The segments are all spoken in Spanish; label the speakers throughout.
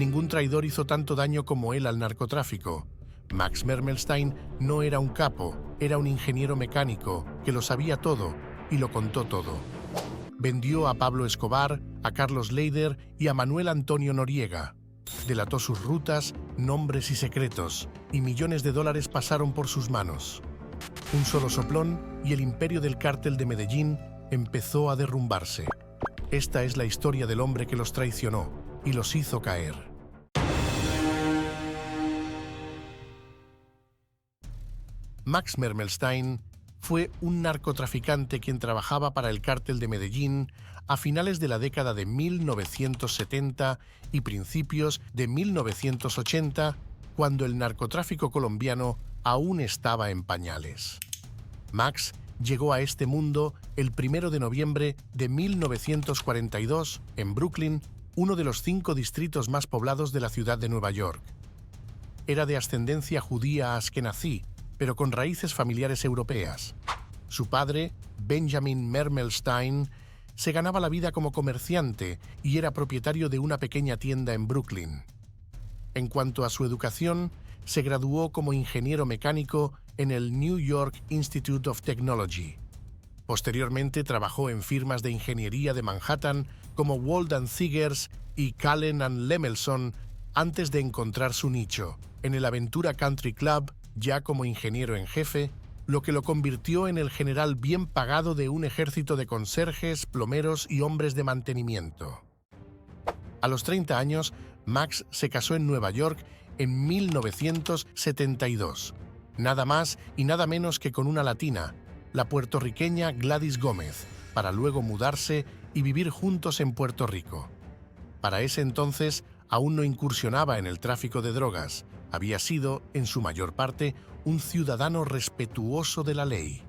Speaker 1: Ningún traidor hizo tanto daño como él al narcotráfico. Max Mermelstein no era un capo, era un ingeniero mecánico que lo sabía todo y lo contó todo. Vendió a Pablo Escobar, a Carlos Leider y a Manuel Antonio Noriega. Delató sus rutas, nombres y secretos, y millones de dólares pasaron por sus manos. Un solo soplón y el imperio del cártel de Medellín empezó a derrumbarse. Esta es la historia del hombre que los traicionó y los hizo caer. Max Mermelstein fue un narcotraficante quien trabajaba para el cártel de Medellín a finales de la década de 1970 y principios de 1980, cuando el narcotráfico colombiano aún estaba en pañales. Max llegó a este mundo el 1 de noviembre de 1942 en Brooklyn, uno de los 5 distritos más poblados de la ciudad de Nueva York. Era de ascendencia judía askenazí, pero con raíces familiares europeas. Su padre, Benjamin Mermelstein, se ganaba la vida como comerciante y era propietario de una pequeña tienda en Brooklyn. En cuanto a su educación, se graduó como ingeniero mecánico en el New York Institute of Technology. Posteriormente trabajó en firmas de ingeniería de Manhattan como Walden Ziegers y Cullen & Lemelson antes de encontrar su nicho en el Aventura Country Club, ya como ingeniero en jefe, lo que lo convirtió en el general bien pagado de un ejército de conserjes, plomeros y hombres de mantenimiento. A los 30 años, Max se casó en Nueva York en 1972, nada más y nada menos que con una latina, la puertorriqueña Gladys Gómez, para luego mudarse y vivir juntos en Puerto Rico. Para ese entonces, aún no incursionaba en el tráfico de drogas. Había sido, en su mayor parte, un ciudadano respetuoso de la ley.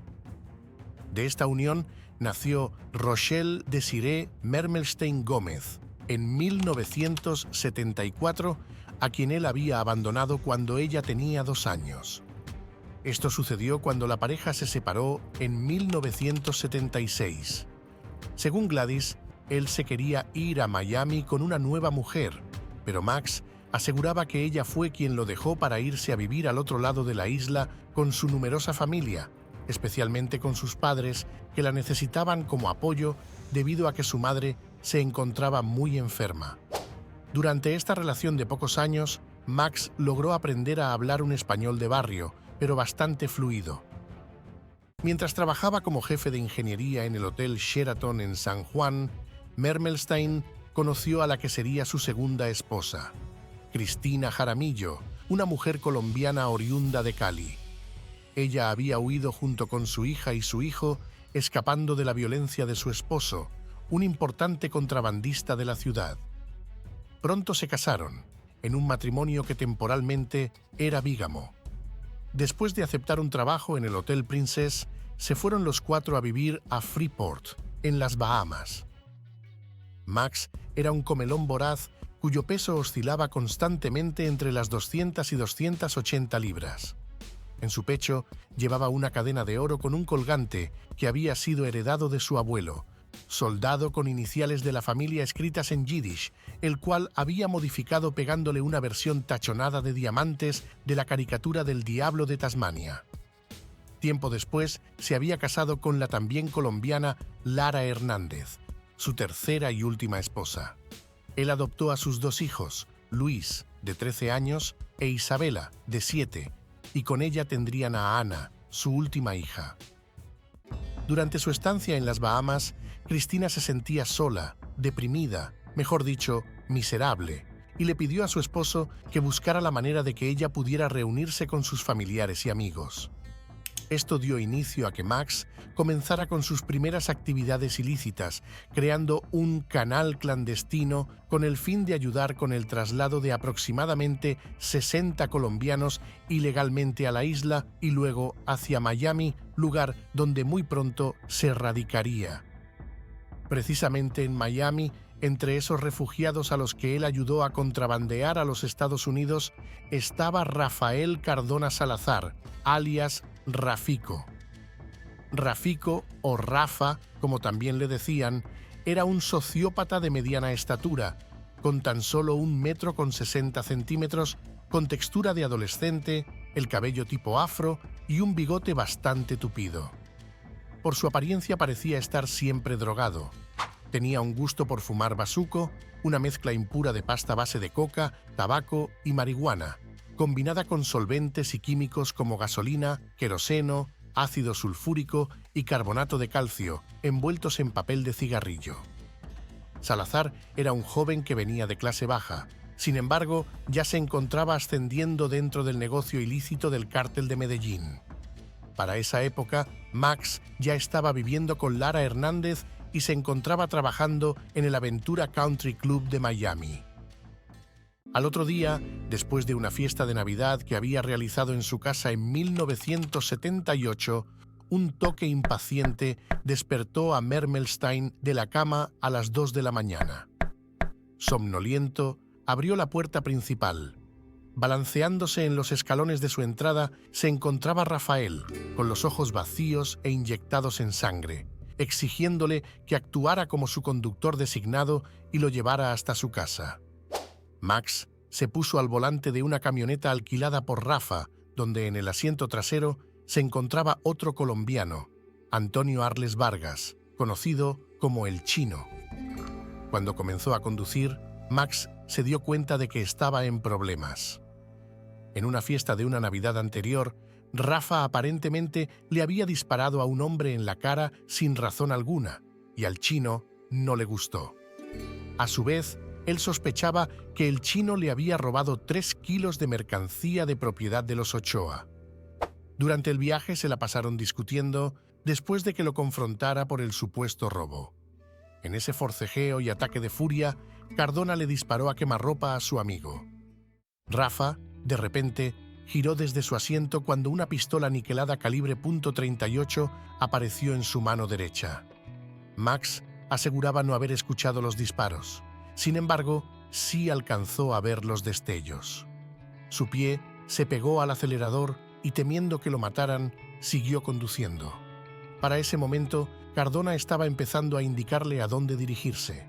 Speaker 1: De esta unión nació Rochelle Desiree Mermelstein Gómez en 1974, a quien él había abandonado cuando ella tenía 2 años. Esto sucedió cuando la pareja se separó en 1976. Según Gladys, él se quería ir a Miami con una nueva mujer, pero Max aseguraba que ella fue quien lo dejó para irse a vivir al otro lado de la isla con su numerosa familia, especialmente con sus padres, que la necesitaban como apoyo debido a que su madre se encontraba muy enferma. Durante esta relación de pocos años, Max logró aprender a hablar un español de barrio, pero bastante fluido. Mientras trabajaba como jefe de ingeniería en el Hotel Sheraton en San Juan, Mermelstein conoció a la que sería su segunda esposa, Cristina Jaramillo, una mujer colombiana oriunda de Cali. Ella había huido junto con su hija y su hijo, escapando de la violencia de su esposo, un importante contrabandista de la ciudad. Pronto se casaron, en un matrimonio que temporalmente era bígamo. Después de aceptar un trabajo en el Hotel Princess, se fueron los 4 a vivir a Freeport, en las Bahamas. Max era un comelón voraz cuyo peso oscilaba constantemente entre las 200 y 280 libras. En su pecho llevaba una cadena de oro con un colgante que había sido heredado de su abuelo, soldado con iniciales de la familia escritas en yiddish, el cual había modificado pegándole una versión tachonada de diamantes de la caricatura del Diablo de Tasmania. Tiempo después se había casado con la también colombiana Lara Hernández, su tercera y última esposa. Él adoptó a sus 2 hijos, Luis, de 13 años, e Isabela, de 7, y con ella tendrían a Ana, su última hija. Durante su estancia en las Bahamas, Cristina se sentía sola, deprimida, mejor dicho, miserable, y le pidió a su esposo que buscara la manera de que ella pudiera reunirse con sus familiares y amigos. Esto dio inicio a que Max comenzara con sus primeras actividades ilícitas, creando un canal clandestino con el fin de ayudar con el traslado de aproximadamente 60 colombianos ilegalmente a la isla y luego hacia Miami, lugar donde muy pronto se radicaría. Precisamente en Miami, entre esos refugiados a los que él ayudó a contrabandear a los Estados Unidos, estaba Rafael Cardona Salazar, alias Rafico. Rafico, o Rafa, como también le decían, era un sociópata de mediana estatura, con tan solo 1,60 m, con textura de adolescente, el cabello tipo afro y un bigote bastante tupido. Por su apariencia parecía estar siempre drogado. Tenía un gusto por fumar bazuco, una mezcla impura de pasta a base de coca, tabaco y marihuana, combinada con solventes y químicos como gasolina, queroseno, ácido sulfúrico y carbonato de calcio, envueltos en papel de cigarrillo. Salazar era un joven que venía de clase baja. Sin embargo, ya se encontraba ascendiendo dentro del negocio ilícito del cártel de Medellín. Para esa época, Max ya estaba viviendo con Lara Hernández y se encontraba trabajando en el Aventura Country Club de Miami. Al otro día, después de una fiesta de Navidad que había realizado en su casa en 1978, un toque impaciente despertó a Mermelstein de la cama a las 2 de la mañana. Somnoliento, abrió la puerta principal. Balanceándose en los escalones de su entrada se encontraba Rafael, con los ojos vacíos e inyectados en sangre, exigiéndole que actuara como su conductor designado y lo llevara hasta su casa. Max se puso al volante de una camioneta alquilada por Rafa, donde en el asiento trasero se encontraba otro colombiano, Antonio Arles Vargas, conocido como El Chino. Cuando comenzó a conducir, Max se dio cuenta de que estaba en problemas. En una fiesta de una Navidad anterior, Rafa aparentemente le había disparado a un hombre en la cara sin razón alguna, y al Chino no le gustó. A su vez, él sospechaba que el Chino le había robado 3 kilos de mercancía de propiedad de los Ochoa. Durante el viaje se la pasaron discutiendo después de que lo confrontara por el supuesto robo. En ese forcejeo y ataque de furia, Cardona le disparó a quemarropa a su amigo. Rafa, de repente, giró desde su asiento cuando una pistola niquelada calibre .38 apareció en su mano derecha. Max aseguraba no haber escuchado los disparos. Sin embargo, sí alcanzó a ver los destellos. Su pie se pegó al acelerador y, temiendo que lo mataran, siguió conduciendo. Para ese momento, Cardona estaba empezando a indicarle a dónde dirigirse.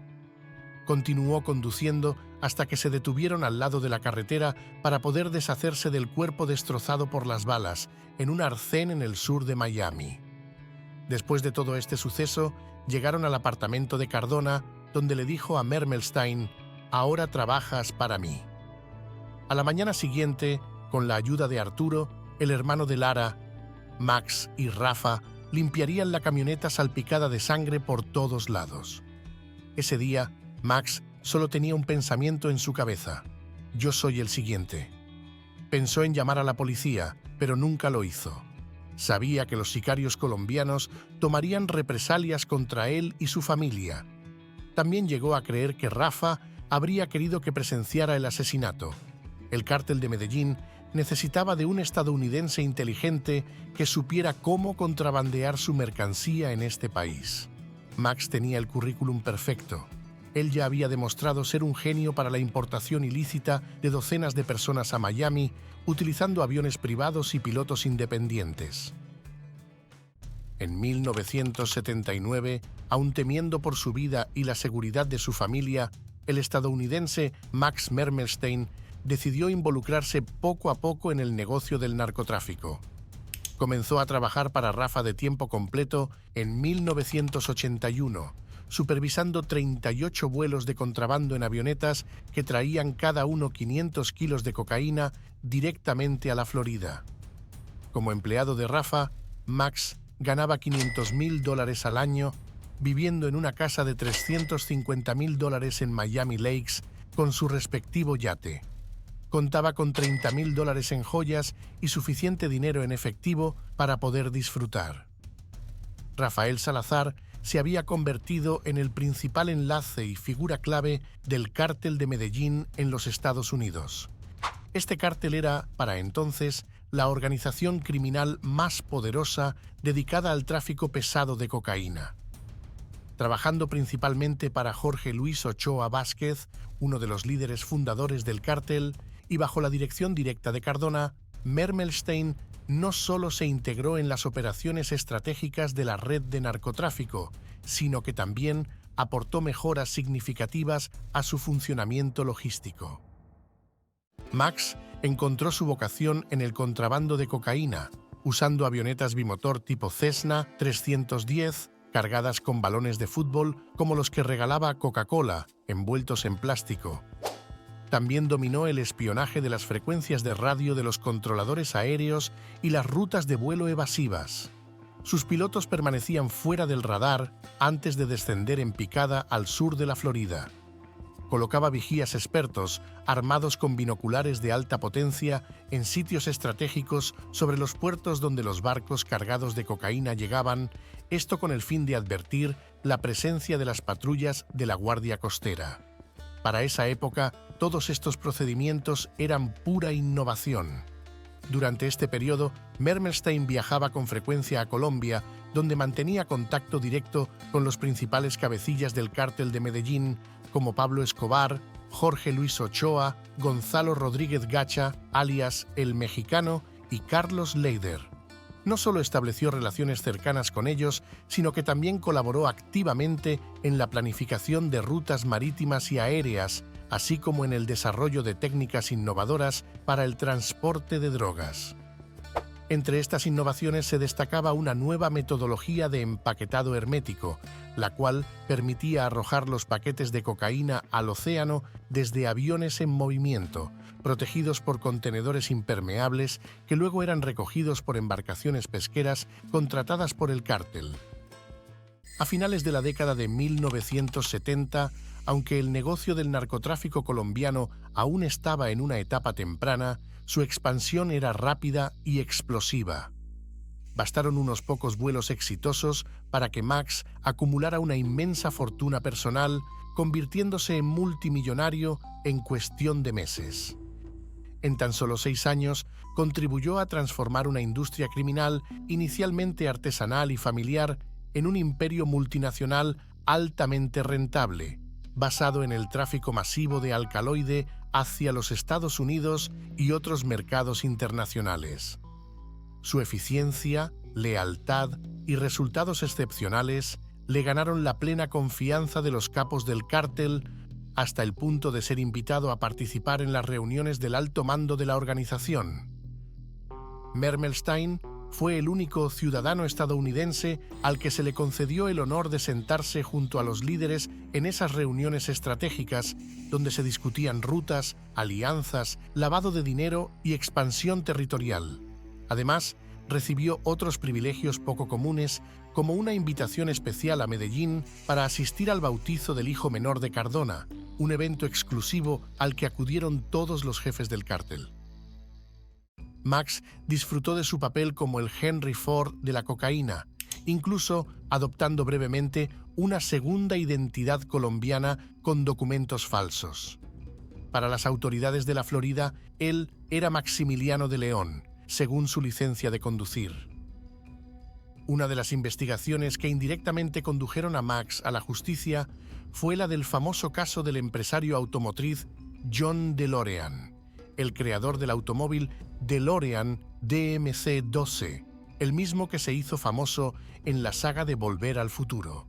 Speaker 1: Continuó conduciendo hasta que se detuvieron al lado de la carretera para poder deshacerse del cuerpo destrozado por las balas en un arcén en el sur de Miami. Después de todo este suceso, llegaron al apartamento de Cardona, donde le dijo a Mermelstein: «Ahora trabajas para mí». A la mañana siguiente, con la ayuda de Arturo, el hermano de Lara, Max y Rafa limpiarían la camioneta salpicada de sangre por todos lados. Ese día, Max solo tenía un pensamiento en su cabeza: «Yo soy el siguiente». Pensó en llamar a la policía, pero nunca lo hizo. Sabía que los sicarios colombianos tomarían represalias contra él y su familia. También llegó a creer que Rafa habría querido que presenciara el asesinato. El cártel de Medellín necesitaba de un estadounidense inteligente que supiera cómo contrabandear su mercancía en este país. Max tenía el currículum perfecto. Él ya había demostrado ser un genio para la importación ilícita de docenas de personas a Miami, utilizando aviones privados y pilotos independientes. En 1979, aun temiendo por su vida y la seguridad de su familia, el estadounidense Max Mermelstein decidió involucrarse poco a poco en el negocio del narcotráfico. Comenzó a trabajar para Rafa de tiempo completo en 1981, supervisando 38 vuelos de contrabando en avionetas que traían cada uno 500 kilos de cocaína directamente a la Florida. Como empleado de Rafa, Max ganaba $500,000 al año, viviendo en una casa de $350,000 en Miami Lakes con su respectivo yate. Contaba con $30,000 en joyas y suficiente dinero en efectivo para poder disfrutar. Rafael Salazar se había convertido en el principal enlace y figura clave del cártel de Medellín en los Estados Unidos. Este cártel era, para entonces, la organización criminal más poderosa dedicada al tráfico pesado de cocaína. Trabajando principalmente para Jorge Luis Ochoa Vázquez, uno de los líderes fundadores del cártel, y bajo la dirección directa de Cardona, Mermelstein no solo se integró en las operaciones estratégicas de la red de narcotráfico, sino que también aportó mejoras significativas a su funcionamiento logístico. Max encontró su vocación en el contrabando de cocaína, usando avionetas bimotor tipo Cessna 310, cargadas con balones de fútbol como los que regalaba Coca-Cola, envueltos en plástico. También dominó el espionaje de las frecuencias de radio de los controladores aéreos y las rutas de vuelo evasivas. Sus pilotos permanecían fuera del radar antes de descender en picada al sur de la Florida. Colocaba vigías expertos, armados con binoculares de alta potencia, en sitios estratégicos sobre los puertos donde los barcos cargados de cocaína llegaban, esto con el fin de advertir la presencia de las patrullas de la Guardia Costera. Para esa época, todos estos procedimientos eran pura innovación. Durante este periodo, Mermelstein viajaba con frecuencia a Colombia, donde mantenía contacto directo con los principales cabecillas del cártel de Medellín, como Pablo Escobar, Jorge Luis Ochoa, Gonzalo Rodríguez Gacha, alias El Mexicano, y Carlos Leider. No solo estableció relaciones cercanas con ellos, sino que también colaboró activamente en la planificación de rutas marítimas y aéreas, así como en el desarrollo de técnicas innovadoras para el transporte de drogas. Entre estas innovaciones se destacaba una nueva metodología de empaquetado hermético, la cual permitía arrojar los paquetes de cocaína al océano desde aviones en movimiento, protegidos por contenedores impermeables que luego eran recogidos por embarcaciones pesqueras contratadas por el cártel. A finales de la década de 1970, aunque el negocio del narcotráfico colombiano aún estaba en una etapa temprana, su expansión era rápida y explosiva. Bastaron unos pocos vuelos exitosos para que Max acumulara una inmensa fortuna personal, convirtiéndose en multimillonario en cuestión de meses. En tan solo 6 años, contribuyó a transformar una industria criminal inicialmente artesanal y familiar en un imperio multinacional altamente rentable, basado en el tráfico masivo de alcaloide hacia los Estados Unidos y otros mercados internacionales. Su eficiencia, lealtad y resultados excepcionales le ganaron la plena confianza de los capos del cártel, hasta el punto de ser invitado a participar en las reuniones del alto mando de la organización. Mermelstein fue el único ciudadano estadounidense al que se le concedió el honor de sentarse junto a los líderes en esas reuniones estratégicas donde se discutían rutas, alianzas, lavado de dinero y expansión territorial. Además, recibió otros privilegios poco comunes, como una invitación especial a Medellín para asistir al bautizo del hijo menor de Cardona, un evento exclusivo al que acudieron todos los jefes del cártel. Max disfrutó de su papel como el Henry Ford de la cocaína, incluso adoptando brevemente una segunda identidad colombiana con documentos falsos. Para las autoridades de la Florida, él era Maximiliano de León, según su licencia de conducir. Una de las investigaciones que indirectamente condujeron a Max a la justicia fue la del famoso caso del empresario automotriz John DeLorean, el creador del automóvil DeLorean DMC-12, el mismo que se hizo famoso en la saga de Volver al Futuro.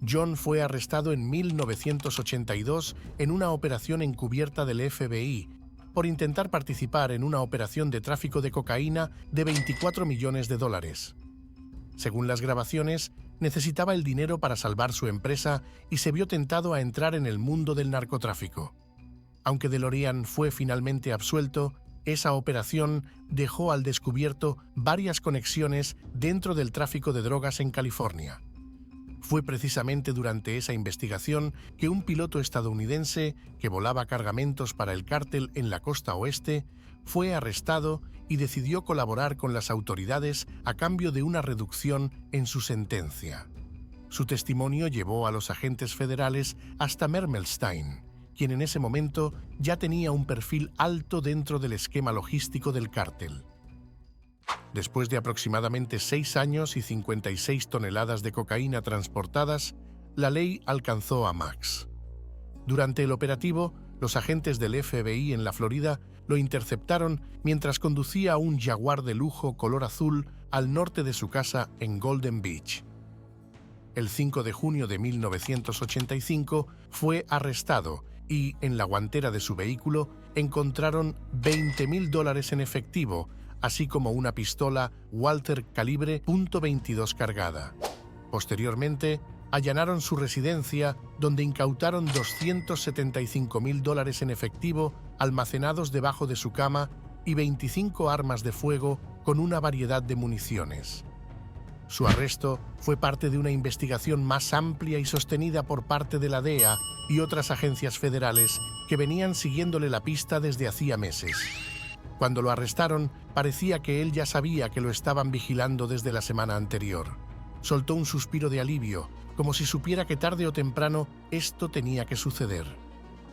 Speaker 1: John fue arrestado en 1982 en una operación encubierta del FBI por intentar participar en una operación de tráfico de cocaína de 24 millones de dólares. Según las grabaciones, necesitaba el dinero para salvar su empresa y se vio tentado a entrar en el mundo del narcotráfico. Aunque DeLorean fue finalmente absuelto, esa operación dejó al descubierto varias conexiones dentro del tráfico de drogas en California. Fue precisamente durante esa investigación que un piloto estadounidense que volaba cargamentos para el cártel en la costa oeste fue arrestado y decidió colaborar con las autoridades a cambio de una reducción en su sentencia. Su testimonio llevó a los agentes federales hasta Mermelstein, quien en ese momento ya tenía un perfil alto dentro del esquema logístico del cártel. Después de aproximadamente 6 años y 56 toneladas de cocaína transportadas, la ley alcanzó a Max. Durante el operativo, los agentes del FBI en la Florida lo interceptaron mientras conducía un Jaguar de lujo color azul al norte de su casa en Golden Beach. El 5 de junio de 1985 fue arrestado y, en la guantera de su vehículo, encontraron $20.000 en efectivo, así como una pistola Walther calibre .22 cargada. Posteriormente, allanaron su residencia, donde incautaron $275.000 en efectivo almacenados debajo de su cama y 25 armas de fuego con una variedad de municiones. Su arresto fue parte de una investigación más amplia y sostenida por parte de la DEA y otras agencias federales que venían siguiéndole la pista desde hacía meses. Cuando lo arrestaron, parecía que él ya sabía que lo estaban vigilando desde la semana anterior. Soltó un suspiro de alivio, como si supiera que tarde o temprano esto tenía que suceder.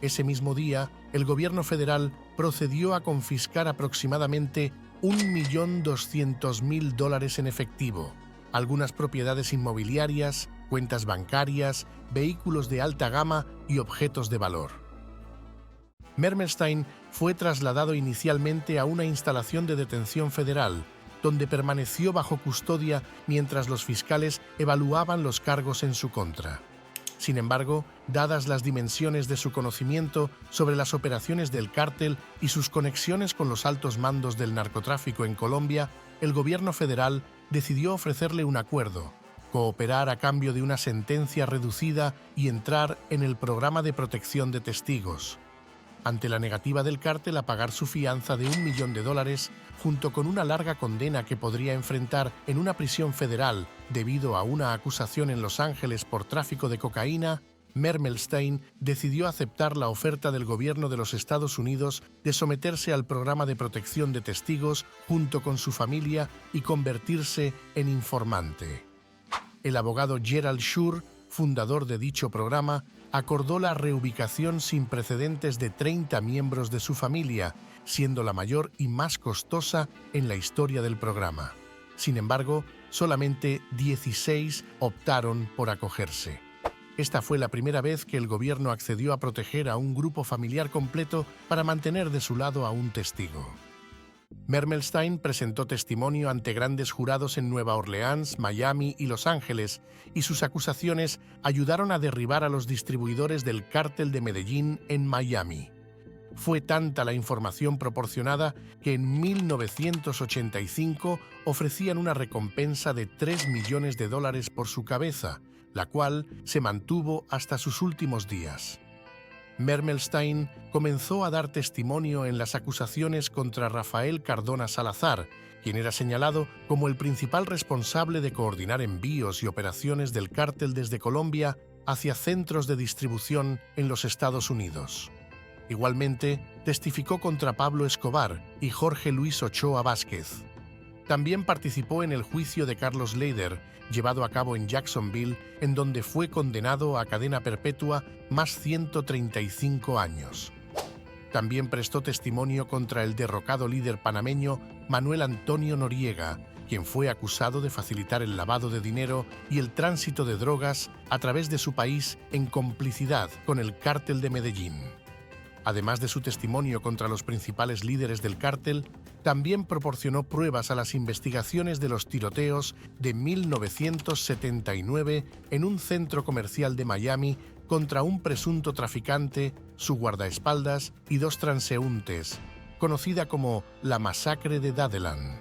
Speaker 1: Ese mismo día, el gobierno federal procedió a confiscar aproximadamente $1.200.000 en efectivo, algunas propiedades inmobiliarias, cuentas bancarias, vehículos de alta gama y objetos de valor. Mermelstein fue trasladado inicialmente a una instalación de detención federal, donde permaneció bajo custodia mientras los fiscales evaluaban los cargos en su contra. Sin embargo, dadas las dimensiones de su conocimiento sobre las operaciones del cártel y sus conexiones con los altos mandos del narcotráfico en Colombia, el gobierno federal decidió ofrecerle un acuerdo, cooperar a cambio de una sentencia reducida y entrar en el programa de protección de testigos. Ante la negativa del cártel a pagar su fianza de $1 millón, junto con una larga condena que podría enfrentar en una prisión federal debido a una acusación en Los Ángeles por tráfico de cocaína, Mermelstein decidió aceptar la oferta del gobierno de los Estados Unidos de someterse al programa de protección de testigos junto con su familia y convertirse en informante. El abogado Gerald Schur, fundador de dicho programa, acordó la reubicación sin precedentes de 30 miembros de su familia, siendo la mayor y más costosa en la historia del programa. Sin embargo, solamente 16 optaron por acogerse. Esta fue la primera vez que el gobierno accedió a proteger a un grupo familiar completo para mantener de su lado a un testigo. Mermelstein presentó testimonio ante grandes jurados en Nueva Orleans, Miami y Los Ángeles, y sus acusaciones ayudaron a derribar a los distribuidores del cártel de Medellín en Miami. Fue tanta la información proporcionada que en 1985 ofrecían una recompensa de $3 millones por su cabeza, la cual se mantuvo hasta sus últimos días. Mermelstein comenzó a dar testimonio en las acusaciones contra Rafael Cardona Salazar, quien era señalado como el principal responsable de coordinar envíos y operaciones del cártel desde Colombia hacia centros de distribución en los Estados Unidos. Igualmente, testificó contra Pablo Escobar y Jorge Luis Ochoa Vázquez. También participó en el juicio de Carlos Leder, llevado a cabo en Jacksonville, en donde fue condenado a cadena perpetua más 135 años. También prestó testimonio contra el derrocado líder panameño Manuel Antonio Noriega, quien fue acusado de facilitar el lavado de dinero y el tránsito de drogas a través de su país en complicidad con el cártel de Medellín. Además de su testimonio contra los principales líderes del cártel, también proporcionó pruebas a las investigaciones de los tiroteos de 1979 en un centro comercial de Miami contra un presunto traficante, su guardaespaldas y 2 transeúntes, conocida como la masacre de Dadeland.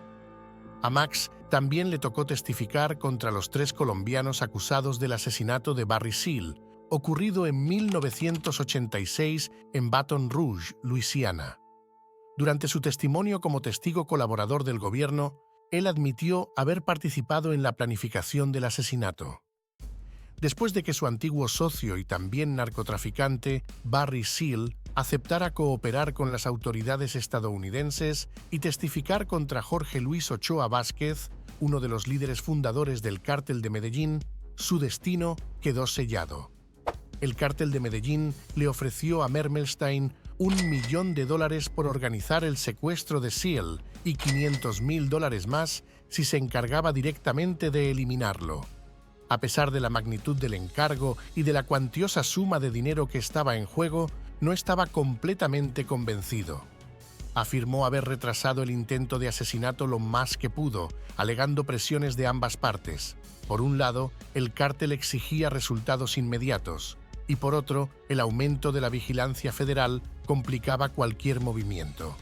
Speaker 1: A Max también le tocó testificar contra los 3 colombianos acusados del asesinato de Barry Seal, ocurrido en 1986 en Baton Rouge, Luisiana. Durante su testimonio como testigo colaborador del gobierno, él admitió haber participado en la planificación del asesinato. Después de que su antiguo socio y también narcotraficante, Barry Seal, aceptara cooperar con las autoridades estadounidenses y testificar contra Jorge Luis Ochoa Vázquez, uno de los líderes fundadores del cártel de Medellín, su destino quedó sellado. El cártel de Medellín le ofreció a Mermelstein $1 millón por organizar el secuestro de Seal y $500.000 más si se encargaba directamente de eliminarlo. A pesar de la magnitud del encargo y de la cuantiosa suma de dinero que estaba en juego, no estaba completamente convencido. Afirmó haber retrasado el intento de asesinato lo más que pudo, alegando presiones de ambas partes. Por un lado, el cártel exigía resultados inmediatos, y por otro, el aumento de la vigilancia federal complicaba cualquier movimiento.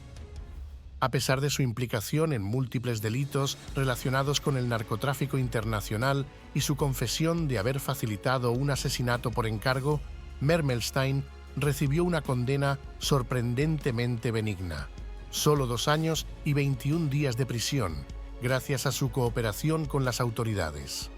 Speaker 1: A pesar de su implicación en múltiples delitos relacionados con el narcotráfico internacional y su confesión de haber facilitado un asesinato por encargo, Mermelstein recibió una condena sorprendentemente benigna. Solo 2 años y 21 días de prisión, gracias a su cooperación con las autoridades.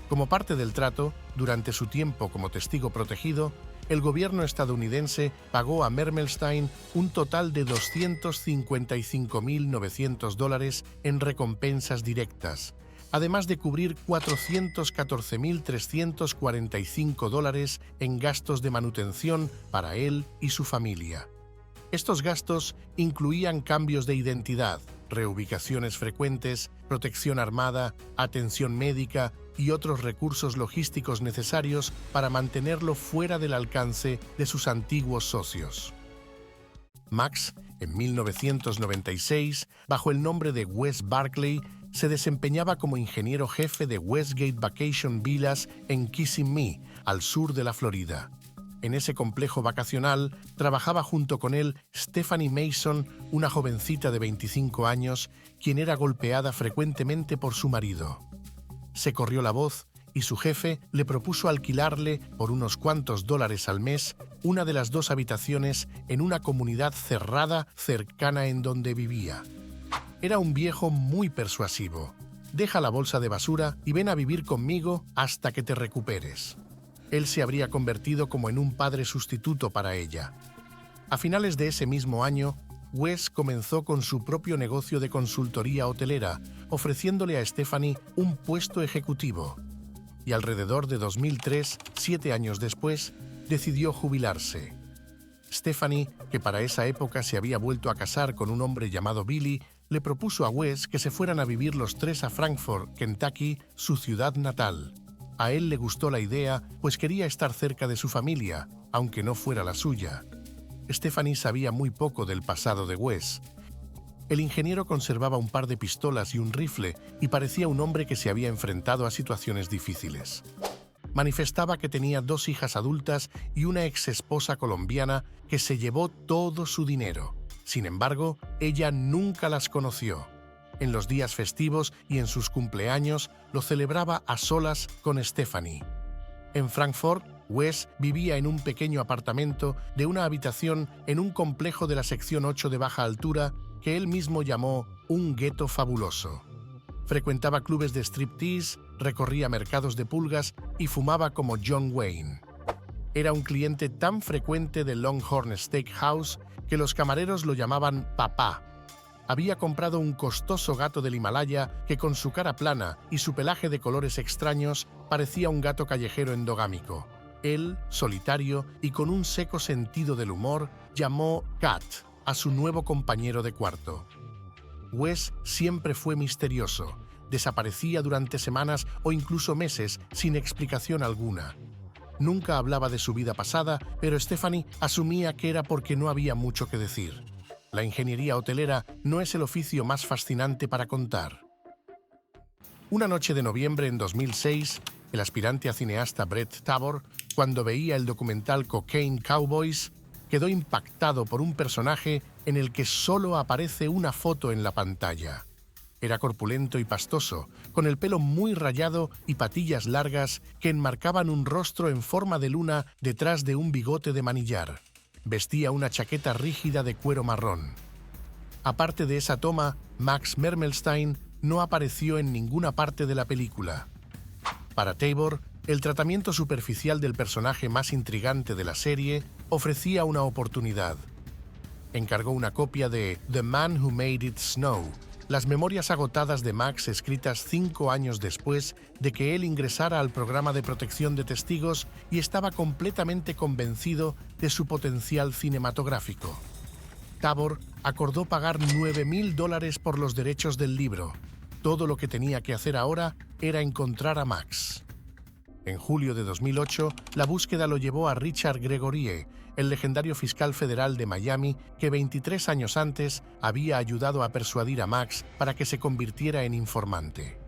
Speaker 1: Como parte del trato, durante su tiempo como testigo protegido, el gobierno estadounidense pagó a Mermelstein un total de $255.900 en recompensas directas, además de cubrir $414.345 en gastos de manutención para él y su familia. Estos gastos incluían cambios de identidad, reubicaciones frecuentes, protección armada, atención médica y otros recursos logísticos necesarios para mantenerlo fuera del alcance de sus antiguos socios. Max, en 1996, bajo el nombre de Wes Barkley, se desempeñaba como ingeniero jefe de Westgate Vacation Villas en Kissimmee, al sur de la Florida. En ese complejo vacacional trabajaba junto con él Stephanie Mason, una jovencita de 25 años, quien era golpeada frecuentemente por su marido. Se corrió la voz y su jefe le propuso alquilarle por unos cuantos dólares al mes una de las 2 habitaciones en una comunidad cerrada cercana en donde vivía. Era un viejo muy persuasivo. Deja la bolsa de basura y ven a vivir conmigo hasta que te recuperes. Él se habría convertido como en un padre sustituto para ella. A finales de ese mismo año, Wes comenzó con su propio negocio de consultoría hotelera, ofreciéndole a Stephanie un puesto ejecutivo. Y alrededor de 2003, 7 años después, decidió jubilarse. Stephanie, que para esa época se había vuelto a casar con un hombre llamado Billy, le propuso a Wes que se fueran a vivir los 3 a Frankfort, Kentucky, su ciudad natal. A él le gustó la idea, pues quería estar cerca de su familia, aunque no fuera la suya. Stephanie sabía muy poco del pasado de Wes. El ingeniero conservaba un par de pistolas y un rifle y parecía un hombre que se había enfrentado a situaciones difíciles. Manifestaba que tenía 2 hijas adultas y una exesposa colombiana que se llevó todo su dinero. Sin embargo, ella nunca las conoció. En los días festivos y en sus cumpleaños lo celebraba a solas con Stephanie. En Frankfort, Wes vivía en un pequeño apartamento de una habitación en un complejo de la sección 8 de baja altura que él mismo llamó un gueto fabuloso. Frecuentaba clubes de striptease, recorría mercados de pulgas y fumaba como John Wayne. Era un cliente tan frecuente de Longhorn Steakhouse que los camareros lo llamaban papá. Había comprado un costoso gato del Himalaya que con su cara plana y su pelaje de colores extraños parecía un gato callejero endogámico. Él, solitario y con un seco sentido del humor, llamó Cat a su nuevo compañero de cuarto. Wes siempre fue misterioso. Desaparecía durante semanas o incluso meses sin explicación alguna. Nunca hablaba de su vida pasada, pero Stephanie asumía que era porque no había mucho que decir. La ingeniería hotelera no es el oficio más fascinante para contar. Una noche de noviembre en 2006, el aspirante a cineasta Brett Tabor, cuando veía el documental Cocaine Cowboys, quedó impactado por un personaje en el que solo aparece una foto en la pantalla. Era corpulento y pastoso, con el pelo muy rayado y patillas largas que enmarcaban un rostro en forma de luna detrás de un bigote de manillar. Vestía una chaqueta rígida de cuero marrón. Aparte de esa toma, Max Mermelstein no apareció en ninguna parte de la película. Para Tabor, el tratamiento superficial del personaje más intrigante de la serie ofrecía una oportunidad. Encargó una copia de The Man Who Made It Snow, las memorias agotadas de Max escritas 5 años después de que él ingresara al programa de protección de testigos y estaba completamente convencido de su potencial cinematográfico. Tabor acordó pagar $9,000 por los derechos del libro. Todo lo que tenía que hacer ahora era encontrar a Max. En julio de 2008, la búsqueda lo llevó a Richard Gregorie, el legendario fiscal federal de Miami que 23 años antes había ayudado a persuadir a Max para que se convirtiera en informante.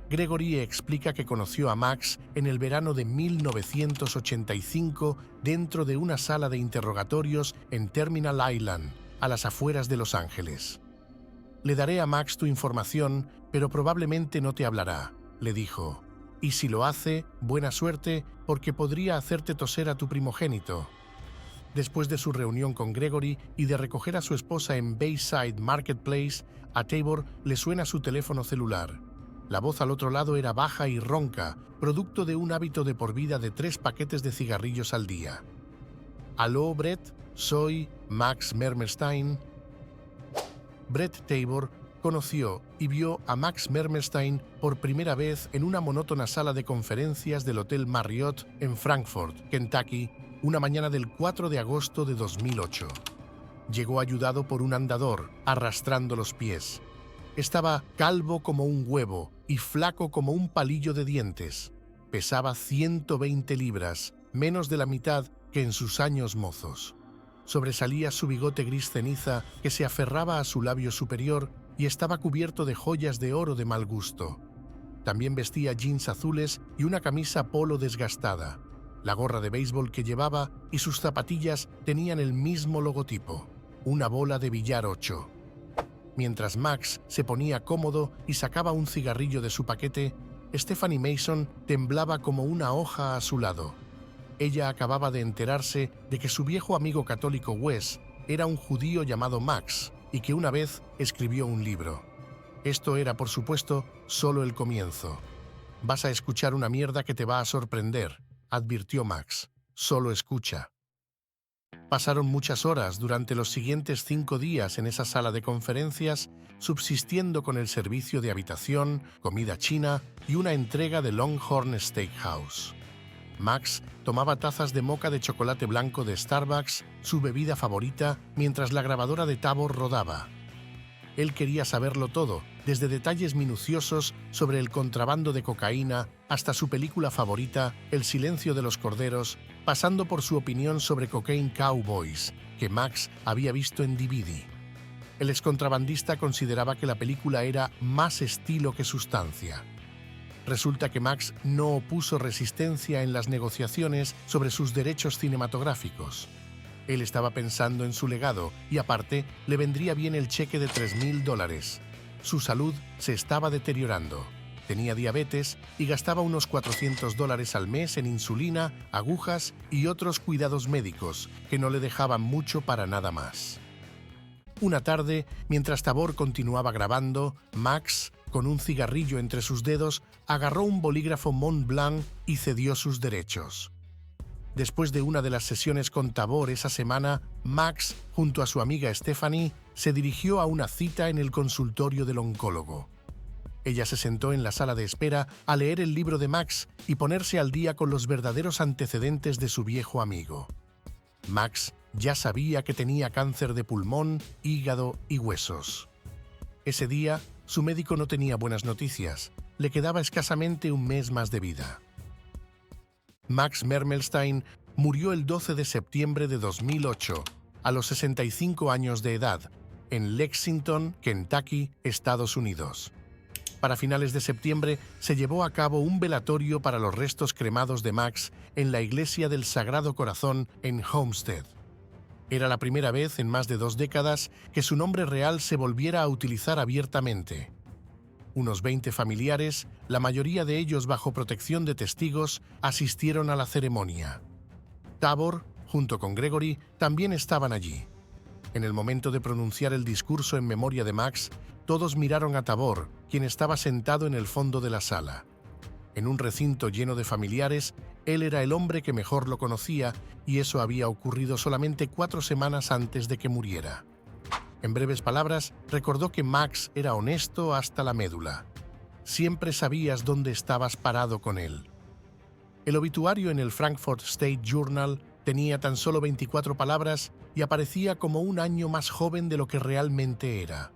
Speaker 1: Gregory explica que conoció a Max en el verano de 1985 dentro de una sala de interrogatorios en Terminal Island, a las afueras de Los Ángeles. «Le daré a Max tu información, pero probablemente no te hablará», le dijo. «Y si lo hace, buena suerte, porque podría hacerte toser a tu primogénito». Después de su reunión con Gregory y de recoger a su esposa en Bayside Marketplace, a Tabor le suena su teléfono celular. La voz al otro lado era baja y ronca, producto de un hábito de por vida de 3 paquetes de cigarrillos al día. «Aló, Brett, soy Max Mermelstein». Brett Tabor conoció y vio a Max Mermelstein por primera vez en una monótona sala de conferencias del Hotel Marriott en Frankfort, Kentucky, una mañana del 4 de agosto de 2008. Llegó ayudado por un andador, arrastrando los pies. Estaba calvo como un huevo y flaco como un palillo de dientes. Pesaba 120 libras, menos de la mitad que en sus años mozos. Sobresalía su bigote gris ceniza que se aferraba a su labio superior y estaba cubierto de joyas de oro de mal gusto. También vestía jeans azules y una camisa polo desgastada. La gorra de béisbol que llevaba y sus zapatillas tenían el mismo logotipo, una bola de billar 8. Mientras Max se ponía cómodo y sacaba un cigarrillo de su paquete, Stephanie Mason temblaba como una hoja a su lado. Ella acababa de enterarse de que su viejo amigo católico Wes era un judío llamado Max y que una vez escribió un libro. Esto era, por supuesto, solo el comienzo. «Vas a escuchar una mierda que te va a sorprender», advirtió Max. «Solo escucha». Pasaron muchas horas durante los siguientes 5 días en esa sala de conferencias, subsistiendo con el servicio de habitación, comida china y una entrega de Longhorn Steakhouse. Max tomaba tazas de moca de chocolate blanco de Starbucks, su bebida favorita, mientras la grabadora de Tabor rodaba. Él quería saberlo todo, desde detalles minuciosos sobre el contrabando de cocaína hasta su película favorita, El silencio de los corderos, pasando por su opinión sobre Cocaine Cowboys, que Max había visto en DVD. El excontrabandista consideraba que la película era más estilo que sustancia. Resulta que Max no opuso resistencia en las negociaciones sobre sus derechos cinematográficos. Él estaba pensando en su legado y, aparte, le vendría bien el cheque de $3,000. Su salud se estaba deteriorando. Tenía diabetes y gastaba unos $400 al mes en insulina, agujas y otros cuidados médicos que no le dejaban mucho para nada más. Una tarde, mientras Tabor continuaba grabando, Max, con un cigarrillo entre sus dedos, agarró un bolígrafo Mont Blanc y cedió sus derechos. Después de una de las sesiones con Tabor esa semana, Max, junto a su amiga Stephanie, se dirigió a una cita en el consultorio del oncólogo. Ella se sentó en la sala de espera a leer el libro de Max y ponerse al día con los verdaderos antecedentes de su viejo amigo. Max ya sabía que tenía cáncer de pulmón, hígado y huesos. Ese día, su médico no tenía buenas noticias. Le quedaba escasamente un mes más de vida. Max Mermelstein murió el 12 de septiembre de 2008, a los 65 años de edad, en Lexington, Kentucky, Estados Unidos. Para finales de septiembre se llevó a cabo un velatorio para los restos cremados de Max en la Iglesia del Sagrado Corazón en Homestead. Era la primera vez en más de 2 décadas que su nombre real se volviera a utilizar abiertamente. Unos 20 familiares, la mayoría de ellos bajo protección de testigos, asistieron a la ceremonia. Tabor, junto con Gregory, también estaban allí. En el momento de pronunciar el discurso en memoria de Max, todos miraron a Tabor, quien estaba sentado en el fondo de la sala. En un recinto lleno de familiares, él era el hombre que mejor lo conocía, y eso había ocurrido solamente 4 semanas antes de que muriera. En breves palabras, recordó que Max era honesto hasta la médula. Siempre sabías dónde estabas parado con él. El obituario en el Frankfurt State Journal tenía tan solo 24 palabras y aparecía como un año más joven de lo que realmente era.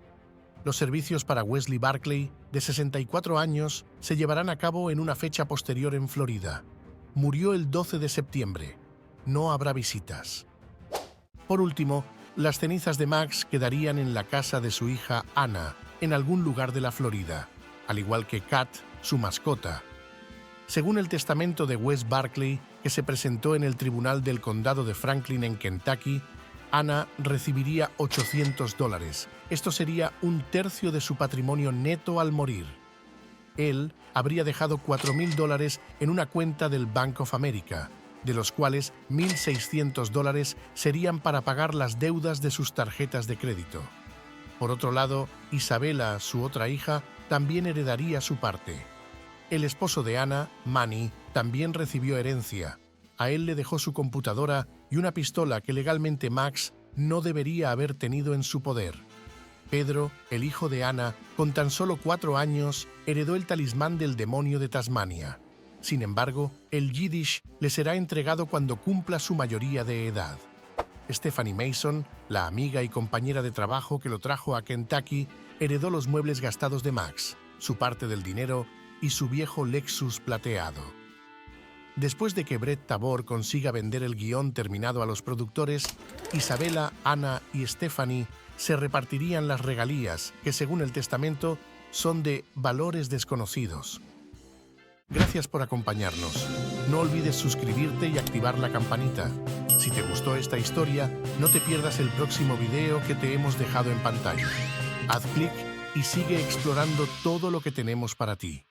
Speaker 1: Los servicios para Wesley Barclay, de 64 años, se llevarán a cabo en una fecha posterior en Florida. Murió el 12 de septiembre. No habrá visitas. Por último, las cenizas de Max quedarían en la casa de su hija Anna, en algún lugar de la Florida, al igual que Kat, su mascota. Según el testamento de Wes Barkley, que se presentó en el Tribunal del Condado de Franklin en Kentucky, Anna recibiría $800. Esto sería un tercio de su patrimonio neto al morir. Él habría dejado $4,000 en una cuenta del Bank of America, de los cuales $1,600 serían para pagar las deudas de sus tarjetas de crédito. Por otro lado, Isabella, su otra hija, también heredaría su parte. El esposo de Anna, Manny, también recibió herencia. A él le dejó su computadora y una pistola que legalmente Max no debería haber tenido en su poder. Pedro, el hijo de Anna, con tan solo 4 años, heredó el talismán del demonio de Tasmania. Sin embargo, el Yiddish le será entregado cuando cumpla su mayoría de edad. Stephanie Mason, la amiga y compañera de trabajo que lo trajo a Kentucky, heredó los muebles gastados de Max, su parte del dinero y su viejo Lexus plateado. Después de que Brett Tabor consiga vender el guión terminado a los productores, Isabella, Anna y Stephanie se repartirían las regalías, que según el testamento son de valores desconocidos. Gracias por acompañarnos. No olvides suscribirte y activar la campanita. Si te gustó esta historia, no te pierdas el próximo video que te hemos dejado en pantalla. Haz clic y sigue explorando todo lo que tenemos para ti.